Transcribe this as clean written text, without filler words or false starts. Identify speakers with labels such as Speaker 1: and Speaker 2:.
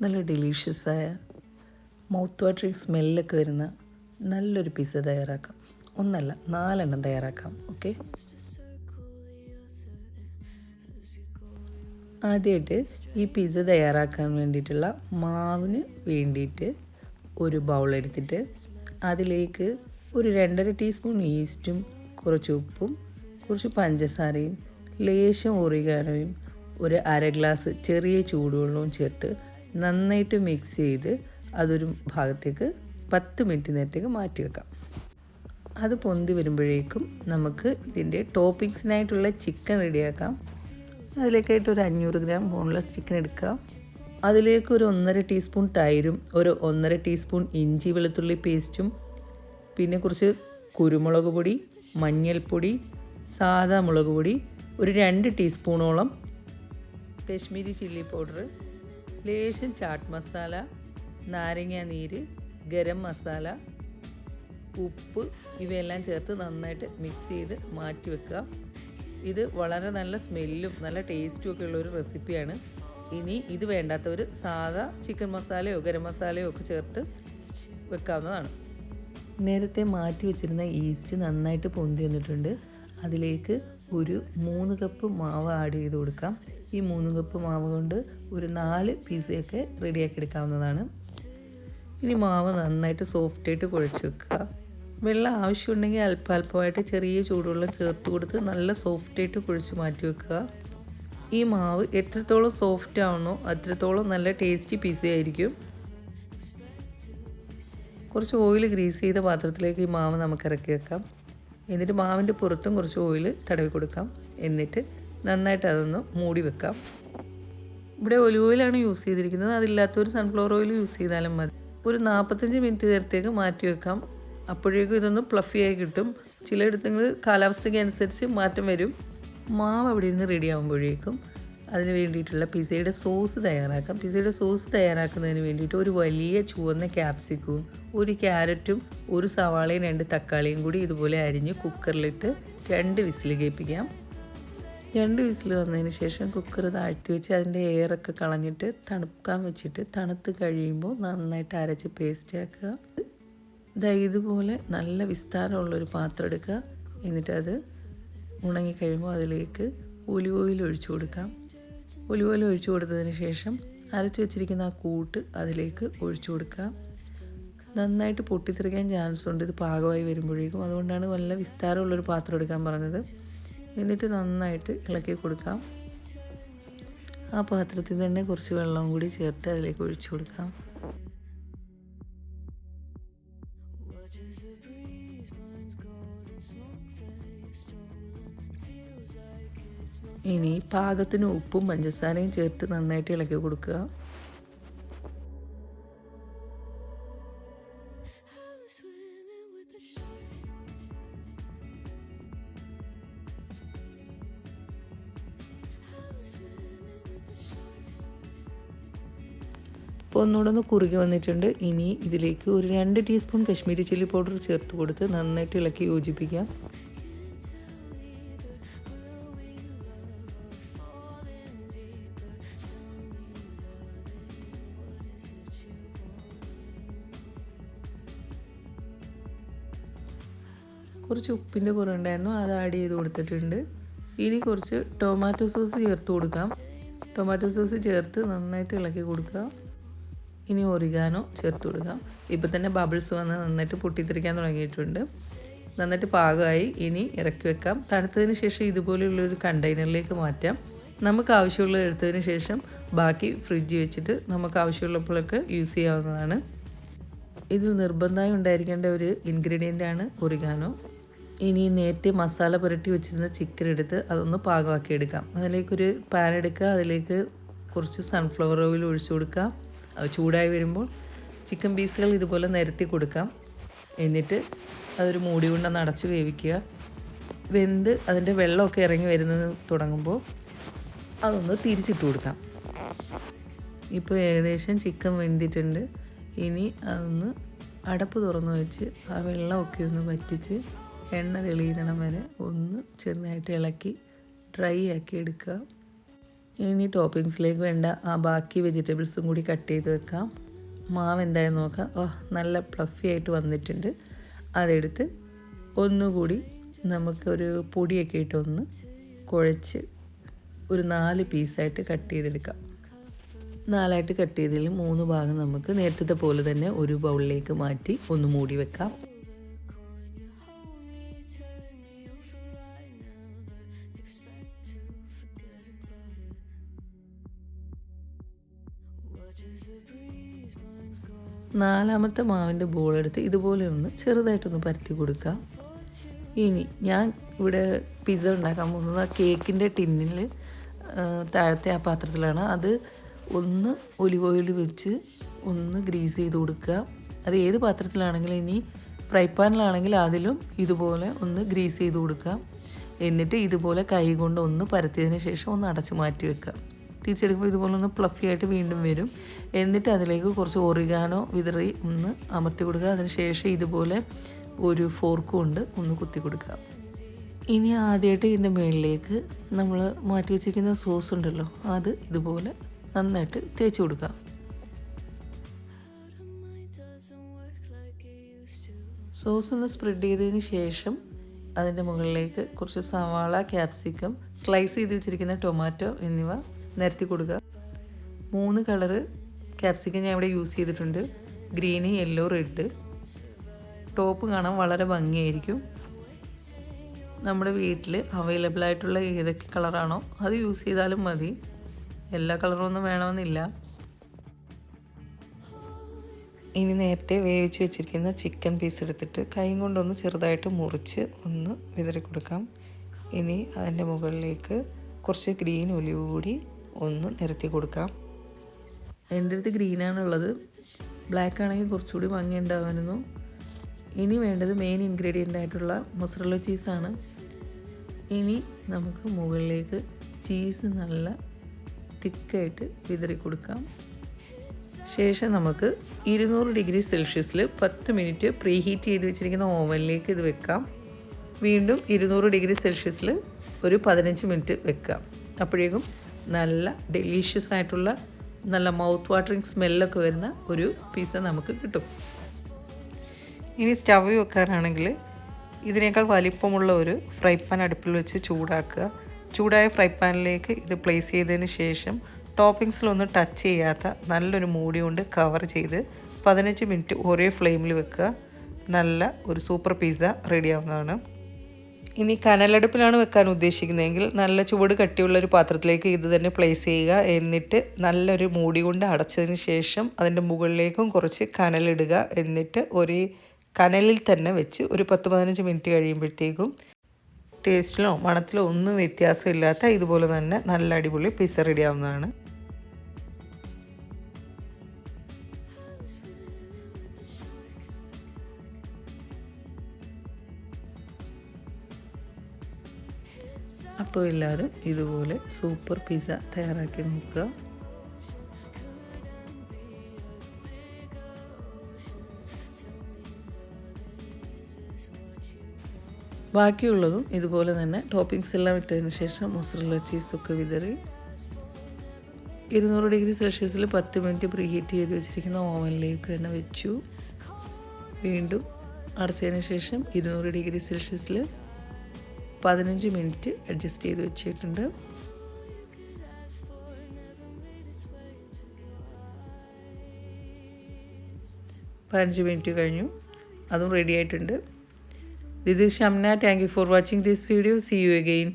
Speaker 1: നല്ല ഡെലീഷ്യസായ mouth watering സ്മെല്ലൊക്കെ വരുന്ന നല്ലൊരു പിസ്സ തയ്യാറാക്കാം. ഒന്നല്ല 4 തയ്യാറാക്കാം. ഓക്കെ, ആദ്യമായിട്ട് ഈ പിസ്സ തയ്യാറാക്കാൻ വേണ്ടിയിട്ടുള്ള മാവിന് വേണ്ടിയിട്ട് ഒരു ബൗൾ എടുത്തിട്ട് അതിലേക്ക് ഒരു 2.5 ടീസ്പൂൺ ഈസ്റ്റും കുറച്ച് ഉപ്പും കുറച്ച് പഞ്ചസാരയും ലേശം ഒറിഗാനോയും ഒരു 1/2 ഗ്ലാസ് ചെറിയ ചൂടുവെള്ളവും ചേർത്ത് നന്നായിട്ട് മിക്സ് ചെയ്ത് അതൊരു ഭാഗത്തേക്ക് 10 മിനിറ്റ് നേരത്തേക്ക് മാറ്റി വെക്കാം. അത് പൊന്തി വരുമ്പോഴേക്കും നമുക്ക് ഇതിൻ്റെ ടോപ്പിങ്സിനായിട്ടുള്ള ചിക്കൻ റെഡിയാക്കാം. അതിലേക്കായിട്ട് ഒരു 500 ഗ്രാം ബോൺലെസ് ചിക്കൻ എടുക്കുക. അതിലേക്ക് ഒരു 1.5 ടീസ്പൂൺ തൈരും ഒരു 1.5 ടീസ്പൂൺ ഇഞ്ചി വെളുത്തുള്ളി പേസ്റ്റും പിന്നെ കുറച്ച് കുരുമുളക് പൊടി, മഞ്ഞൾപ്പൊടി, സാദാ മുളക് പൊടി, ഒരു 2 ടീസ്പൂണോളം കശ്മീരി ചില്ലി പൗഡർ, ലേശം ചാട്ട് മസാല, നാരങ്ങ നീര്, ഗരം മസാല, ഉപ്പ് ഇവയെല്ലാം ചേർത്ത് നന്നായിട്ട് മിക്സ് ചെയ്ത് മാറ്റി വെക്കുക. ഇത് വളരെ നല്ല സ്മെല്ലും നല്ല ടേസ്റ്റും ഒക്കെ ഉള്ളൊരു റെസിപ്പിയാണ്. ഇനി ഇത് വേണ്ടാത്തവർ സാദാ ചിക്കൻ മസാലയോ ഗരം മസാലയോ ഒക്കെ ചേർത്ത് വെക്കാവുന്നതാണ്. നേരത്തെ മാറ്റി വെച്ചിരുന്ന ഈസ്റ്റ് നന്നായിട്ട് പൊന്തി വന്നിട്ടുണ്ട്. അതിലേക്ക് ഒരു 3 കപ്പ് മാവ് ആഡ് ചെയ്ത് കൊടുക്കാം. ഈ 3 കപ്പ് മാവ് കൊണ്ട് ഒരു 4 പിസ്സയൊക്കെ റെഡിയാക്കി എടുക്കാവുന്നതാണ്. ഇനി മാവ് നന്നായിട്ട് സോഫ്റ്റായിട്ട് കുഴച്ച് വെക്കുക. വെള്ളം ആവശ്യമുണ്ടെങ്കിൽ അല്പമായിട്ട് ചെറിയ ചൂടുവെള്ളം ചേർത്ത് കൊടുത്ത് നല്ല സോഫ്റ്റായിട്ട് കുഴച്ച് മാറ്റി വെക്കുക. ഈ മാവ് എത്രത്തോളം സോഫ്റ്റ് ആവണോ അത്രത്തോളം നല്ല ടേസ്റ്റി പിസ്സ ആയിരിക്കും. കുറച്ച് ഓയിൽ ഗ്രീസ് ചെയ്ത പാത്രത്തിലേക്ക് ഈ മാവ് നമുക്ക് ഇറക്കി വെക്കാം. എന്നിട്ട് മാവിൻ്റെ പുറത്തും കുറച്ച് ഓയിൽ തടവി കൊടുക്കാം. എന്നിട്ട് നന്നായിട്ട് അതൊന്ന് മൂടി വെക്കാം. ഇവിടെ ഒലിവ് ഓയിലാണ് യൂസ് ചെയ്തിരിക്കുന്നത്. അതില്ലാത്തൊരു സൺഫ്ലവർ ഓയിൽ യൂസ് ചെയ്താലും മതി. ഒരു 45 മിനിറ്റ് നേരത്തേക്ക് മാറ്റി വെക്കാം. അപ്പോഴേക്കും ഇതൊന്ന് ഫ്ലഫി ആയി കിട്ടും. ചിലയിടത്തെങ്കിൽ കാലാവസ്ഥയ്ക്ക് അനുസരിച്ച് മാറ്റം വരും. മാവ് അവിടെ നിന്ന് റെഡി ആകുമ്പോഴേക്കും അതിന് വേണ്ടിയിട്ടുള്ള പിസ്സയുടെ സോസ് തയ്യാറാക്കാം. പിസ്സയുടെ സോസ് തയ്യാറാക്കുന്നതിന് വേണ്ടിയിട്ട് ഒരു വലിയ ചുവന്ന ക്യാപ്സിക്കവും ഒരു ക്യാരറ്റും ഒരു സവാളയും 2 തക്കാളിയും കൂടി ഇതുപോലെ അരിഞ്ഞ് കുക്കറിലിട്ട് 2 വിസിൽ കേൾപ്പിക്കാം. 2 വിസിൽ വന്നതിന് ശേഷം കുക്കർ താഴ്ത്തി വെച്ച് അതിൻ്റെ എയറൊക്കെ കളഞ്ഞിട്ട് തണുക്കാൻ വെച്ചിട്ട് തണുത്ത് കഴിയുമ്പോൾ നന്നായിട്ട് അരച്ച് പേസ്റ്റ് ആക്കുക. ഇതുപോലെ നല്ല വിസ്താരമുള്ളൊരു പാത്രം എടുക്കുക. എന്നിട്ടത് ഉണങ്ങിക്കഴിയുമ്പോൾ അതിലേക്ക് ഒലിവ് ഓയിൽ ഒഴിച്ചു കൊടുക്കാം. ഒലിവ് ഓയിൽ ഒഴിച്ചു കൊടുത്തതിന് ശേഷം അരച്ച് വെച്ചിരിക്കുന്ന ആ കൂട്ട് അതിലേക്ക് ഒഴിച്ചു കൊടുക്കുക. നന്നായിട്ട് പൊട്ടിത്തെറിക്കാൻ ചാൻസ് ഉണ്ട് ഇത് പാകമായി വരുമ്പോഴേക്കും. അതുകൊണ്ടാണ് നല്ല വിസ്താരമുള്ളൊരു പാത്രം എടുക്കാൻ പറഞ്ഞത്. എന്നിട്ട് നന്നായിട്ട് ഇളക്കി കൊടുക്കാം. ആ പാത്രത്തിൽ തന്നെ കുറച്ച് വെള്ളം കൂടി ചേർത്ത് അതിലേക്ക് ഒഴിച്ചു കൊടുക്കാം. ഇനി പാകത്തിന് ഉപ്പും പഞ്ചസാരയും ചേർത്ത് നന്നായിട്ട് ഇളക്കി കൊടുക്കുക. ഇപ്പോൾ ഒന്നുകൂടെ ഒന്ന് കുറുകി വന്നിട്ടുണ്ട്. ഇനി ഇതിലേക്ക് ഒരു 2 ടീസ്പൂൺ കശ്മീരി ചില്ലി പൗഡർ ചേർത്ത് കൊടുത്ത് നന്നായിട്ട് ഇളക്കി യോജിപ്പിക്കാം. കുറച്ച് ഉപ്പിൻ്റെ കുറവുണ്ടായിരുന്നു, അത് ആഡ് ചെയ്ത് കൊടുത്തിട്ടുണ്ട്. ഇനി കുറച്ച് ടൊമാറ്റോ സോസ് ചേർത്ത് കൊടുക്കാം. ടൊമാറ്റോ സോസ് ചേർത്ത് നന്നായിട്ട് ഇളക്കി കൊടുക്കുക. ഇനി ഒറിഗാനോ ചേർത്ത് കൊടുക്കാം. ഇപ്പം തന്നെ ബബിൾസ് വന്ന് നന്നായിട്ട് പൊട്ടിത്തെറിക്കാൻ തുടങ്ങിയിട്ടുണ്ട്. നന്നായിട്ട് പാകമായി. ഇനി ഇറക്കി വെക്കാം. തണുത്തതിന് ശേഷം ഇതുപോലെയുള്ളൊരു കണ്ടെയ്നറിലേക്ക് മാറ്റാം. നമുക്ക് ആവശ്യമുള്ളത് എടുത്തതിന് ശേഷം ബാക്കി ഫ്രിഡ്ജ് വെച്ചിട്ട് നമുക്ക് ആവശ്യമുള്ളപ്പോഴൊക്കെ യൂസ് ചെയ്യാവുന്നതാണ്. ഇതിൽ നിർബന്ധമായി ഉണ്ടായിരിക്കേണ്ട ഒരു ഇൻഗ്രീഡിയൻ്റാണ് ഒറിഗാനോ. ഇനി നേരത്തെ മസാല പുരട്ടി വെച്ചിരുന്ന ചിക്കൻ എടുത്ത് അതൊന്ന് പാകമാക്കി എടുക്കാം. അതിലേക്കൊരു പാൻ എടുക്കുക. അതിലേക്ക് കുറച്ച് സൺഫ്ലവർ ഓയിൽ ഒഴിച്ചു കൊടുക്കാം. അത് ചൂടായി വരുമ്പോൾ ചിക്കൻ പീസുകൾ ഇതുപോലെ നിരത്തി കൊടുക്കാം. എന്നിട്ട് അതൊരു മൂടി കൊണ്ടൊന്ന് അടച്ച് വേവിക്കുക. വെന്ത് അതിൻ്റെ വെള്ളമൊക്കെ ഇറങ്ങി വരുന്നത് തുടങ്ങുമ്പോൾ അതൊന്ന് തിരിച്ചിട്ട് കൊടുക്കാം. ഇപ്പോൾ ഏകദേശം ചിക്കൻ വെന്തിട്ടുണ്ട്. ഇനി അതൊന്ന് അടപ്പ് തുറന്ന് വെച്ച് ആ വെള്ളമൊക്കെ ഒന്ന് വറ്റിച്ച് എണ്ണ തെളിയുന്നിടം വരെ ഒന്ന് ചെറുതായിട്ട് ഇളക്കി ഡ്രൈ ആക്കി എടുക്കുക. ഇനി ടോപ്പിങ്സിലേക്ക് വേണ്ട ആ ബാക്കി വെജിറ്റബിൾസും കൂടി കട്ട് ചെയ്ത് വെക്കാം. മാവ് എന്തായാലും നോക്കാം. നല്ല ഫ്ലഫി ആയിട്ട് വന്നിട്ടുണ്ട്. അതെടുത്ത് ഒന്നുകൂടി നമുക്കൊരു പൊടിയൊക്കെ ഇട്ടൊന്ന് കുഴച്ച് ഒരു 4 പീസായിട്ട് കട്ട് ചെയ്തെടുക്കാം. 4ആയിട്ട് കട്ട് ചെയ്തതിൽ 3 ഭാഗം നമുക്ക് നേരത്തെ പോലെ തന്നെ ഒരു ബൗളിലേക്ക് മാറ്റി ഒന്ന് മൂടി വെക്കാം. നാലാമത്തെ മാവിൻ്റെ ബോളെടുത്ത് ഇതുപോലെ ഒന്ന് ചെറുതായിട്ടൊന്ന് പരത്തി കൊടുക്കാം. ഇനി ഞാൻ ഇവിടെ പിസ്സ ഉണ്ടാക്കാൻ പോകുന്നത് ആ കേക്കിൻ്റെ ടിന്നിൽ താഴത്തെ ആ പാത്രത്തിലാണ്. അത് ഒന്ന് ഒലിവ് ഓയിൽ വെച്ച് ഒന്ന് ഗ്രീസ് ചെയ്ത് കൊടുക്കുക. അത് ഏത് പാത്രത്തിലാണെങ്കിലും, ഇനി ഫ്രൈ പാനിലാണെങ്കിൽ അതിലും ഇതുപോലെ ഒന്ന് ഗ്രീസ് ചെയ്ത് കൊടുക്കുക. എന്നിട്ട് ഇതുപോലെ കൈ കൊണ്ട് ഒന്ന് പരത്തിയതിന് ശേഷം ഒന്ന് അടച്ച് മാറ്റി വെക്കുക. തിരിച്ചെടുക്കുമ്പോൾ ഇതുപോലെ ഒന്ന് ഫ്ലഫി ആയിട്ട് വീണ്ടും വരും. എന്നിട്ട് അതിലേക്ക് കുറച്ച് ഒറിഗാനോ വിതറി ഒന്ന് അമർത്തി കൊടുക്കുക. അതിന് ശേഷം ഇതുപോലെ ഒരു ഫോർക്ക് കൊണ്ട് ഒന്ന് കുത്തി കൊടുക്കുക. ഇനി ആദ്യമായിട്ട് ഇതിൻ്റെ മുകളിലേക്ക് നമ്മൾ മാറ്റി വെച്ചിരിക്കുന്ന സോസ് ഉണ്ടല്ലോ, അത് ഇതുപോലെ നന്നായിട്ട് തേച്ച് കൊടുക്കുക. സോസ് ഒന്ന് സ്പ്രെഡ് ചെയ്തതിന് ശേഷം അതിൻ്റെ മുകളിലേക്ക് കുറച്ച് സവാള, ക്യാപ്സിക്കം, സ്ലൈസ് ചെയ്ത് വെച്ചിരിക്കുന്ന ടൊമാറ്റോ എന്നിവ നിരത്തി കൊടുക്കുക. 3 കളറ് ക്യാപ്സിക്കം ഞാൻ ഇവിടെ യൂസ് ചെയ്തിട്ടുണ്ട്. Green, yellow, red. ടോപ്പ് കാണാൻ വളരെ ഭംഗിയായിരിക്കും. നമ്മുടെ വീട്ടിൽ അവൈലബിൾ ആയിട്ടുള്ള ഏതൊക്കെ കളറാണോ അത് യൂസ് ചെയ്താലും മതി. എല്ലാ കളറൊന്നും വേണമെന്നില്ല. ഇനി നേരത്തെ വേവിച്ച് വെച്ചിരിക്കുന്ന ചിക്കൻ പീസ് എടുത്തിട്ട് കൈ കൊണ്ടൊന്ന് ചെറുതായിട്ട് മുറിച്ച് ഒന്ന് വിതറി കൊടുക്കാം. ഇനി അതിൻ്റെ മുകളിലേക്ക് കുറച്ച് ഗ്രീൻ ഒലിവ് കൂടി ഒന്ന് നിരത്തി കൊടുക്കാം. എൻ്റെ അടുത്ത് ഗ്രീനാണുള്ളത്. ബ്ലാക്ക് ആണെങ്കിൽ കുറച്ചുകൂടി ഭംഗി ഉണ്ടാവായിരുന്നു. ഇനി വേണ്ടത് മെയിൻ ഇൻഗ്രീഡിയൻ്റ് ആയിട്ടുള്ള മൊസറല്ല ചീസാണ്. ഇനി നമുക്ക് മുകളിലേക്ക് ചീസ് നല്ല തിക്കായിട്ട് വിതറി കൊടുക്കാം. ശേഷം നമുക്ക് 200 ഡിഗ്രി സെൽഷ്യസിൽ 10 മിനിറ്റ് പ്രീ ഹീറ്റ് ചെയ്ത് വെച്ചിരിക്കുന്ന ഓവനിലേക്ക് ഇത് വെക്കാം. വീണ്ടും 200 ഡിഗ്രി സെൽഷ്യസിൽ ഒരു 15 മിനിറ്റ് വെക്കാം. അപ്പോഴേക്കും നല്ല ഡെലീഷ്യസ് ആയിട്ടുള്ള നല്ല മൗത്ത് വാട്ടറിങ് സ്മെല്ലൊക്കെ വരുന്ന ഒരു പിസ്സ നമുക്ക് കിട്ടും. ഇനി സ്റ്റവ് വെക്കാനാണെങ്കിൽ ഇതിനേക്കാൾ വലിപ്പമുള്ള ഒരു ഫ്രൈ പാൻ അടുപ്പിൽ വെച്ച് ചൂടാക്കുക. ചൂടായ ഫ്രൈ പാനിലേക്ക് ഇത് പ്ലേസ് ചെയ്തതിന് ശേഷം ടോപ്പിങ്സിലൊന്നും ടച്ച് ചെയ്യാത്ത നല്ലൊരു മൂടി കൊണ്ട് കവർ ചെയ്ത് 15 മിനിറ്റ് ഒരേ ഫ്ലെയിമിൽ വെക്കുക. നല്ല ഒരു സൂപ്പർ പിസ്സ റെഡിയാവുന്നതാണ്. ഇനി കനലടുപ്പിലാണ് വെക്കാൻ ഉദ്ദേശിക്കുന്നതെങ്കിൽ നല്ല ചുവട് കട്ടിയുള്ള ഒരു പാത്രത്തിലേക്ക് ഇത് തന്നെ പ്ലേസ് ചെയ്യുക. എന്നിട്ട് നല്ലൊരു മൂടി കൊണ്ട് അടച്ചതിന് ശേഷം അതിൻ്റെ മുകളിലേക്കും കുറച്ച് കനലിടുക. എന്നിട്ട് ഒരു കനലിൽ തന്നെ വെച്ച് ഒരു 10-15 മിനിറ്റ് കഴിയുമ്പോഴത്തേക്കും ടേസ്റ്റിലോ മണത്തിലോ ഒന്നും വ്യത്യാസമില്ലാത്ത ഇതുപോലെ തന്നെ നല്ല അടിപൊളി പിസ്സ റെഡിയാവുന്നതാണ്. അപ്പോൾ എല്ലാവരും ഇതുപോലെ സൂപ്പർ പിസ്സ തയ്യാറാക്കി നോക്കുക. ബാക്കിയുള്ളതും ഇതുപോലെ തന്നെ ടോപ്പിങ്സ് എല്ലാം ഇട്ടതിന് ശേഷം മൊസറല്ല ചീസൊക്കെ വിതറി 200 ഡിഗ്രി സെൽഷ്യസിൽ 10 മിനിറ്റ് പ്രീ ഹീറ്റ് ചെയ്ത് വെച്ചിരിക്കുന്ന ഓവനിലേക്ക് തന്നെ വെച്ചു. വീണ്ടും അടച്ചതിന് ശേഷം 200 ഡിഗ്രി സെൽഷ്യസിൽ 15 മിനിറ്റ് അഡ്ജസ്റ്റ് ചെയ്ത് വെച്ചിട്ടുണ്ട്. പതിനഞ്ച് മിനിറ്റ് കഴിഞ്ഞു, അതും റെഡി ആയിട്ടുണ്ട്. This is Shamna. Thank you for watching this video. See you again.